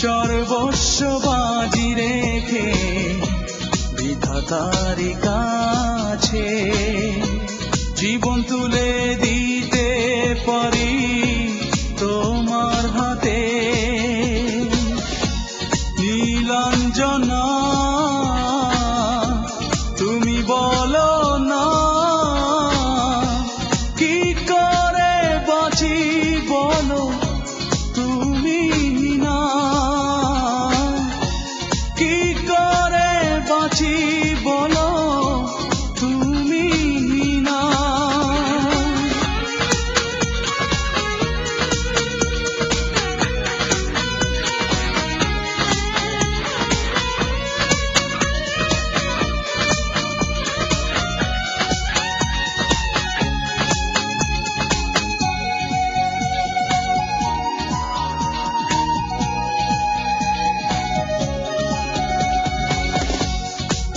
সর্বস্ব বাজি রেখে বিধাতার কাছে জীবন তুলে দিতে পারি তোমার হাতে। নীলাঞ্জনা তুমি বলো না কি করে বাঁচি, বলো তুমি না কি করে বাঁচি, বলো তুমি না।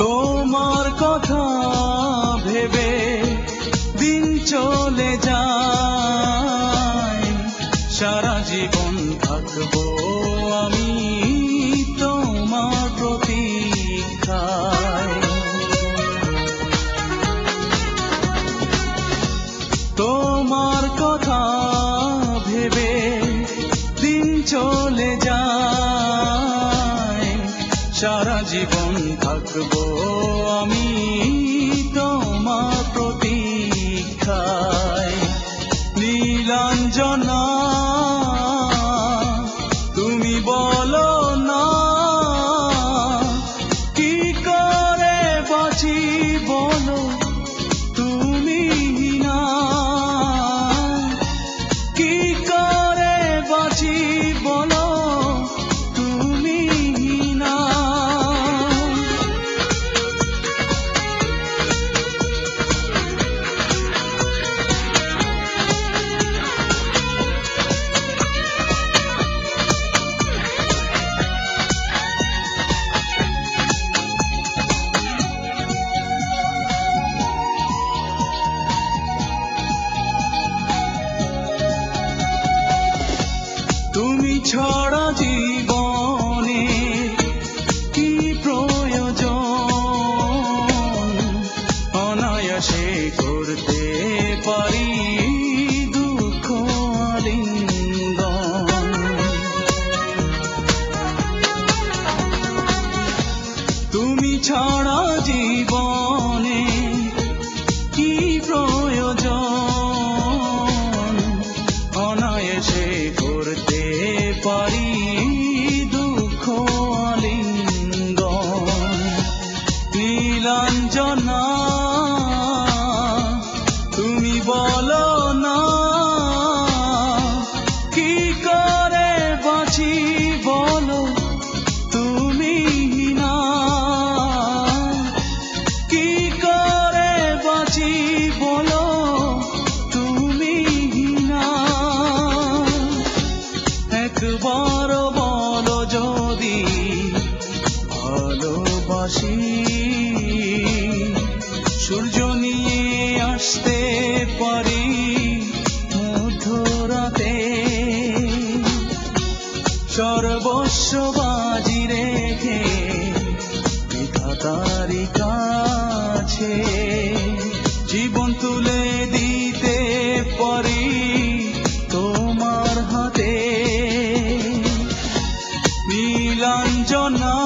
তোমার কথা ভেবে দিন চলে যায়, সারা জীবন থাকবো আমি তোমার প্রতীক্ষায়। তোমার কথা ভেবে দিন চলে যায়, সারা জীবন থাকবো আমি তোমার প্রতীক্ষায়। নীলাঞ্জনা তুমি বলো না কি করে বাঁচি, বলো তুমি না কি করে বাঁচি, বলো তুমি না। তুমি ছাড়া জীবনে কি প্রয়োজন, অনায়াসে করতে পারি দুঃখ আলিঙ্গন। তুমি ছাড়া জীবনে কি প্রয়োজন, অনায়াসে করতে পারি দুঃখ আলিঙ্গন। নীলাঞ্জনা তুমি বলো না কি করে বাঁচি, বলো তুমি না কি করে বাঁচি, বলো তুমি না। একবার বলো যদি ভালোবাসি, সূর্য নিয়ে আসতে পারি মধ্যরাতে। সর্বস্ব বাজি রেখে বিধাতার কাছে জীবন তুলে দিতে পারি তোমার হাতে। নীলাঞ্জনা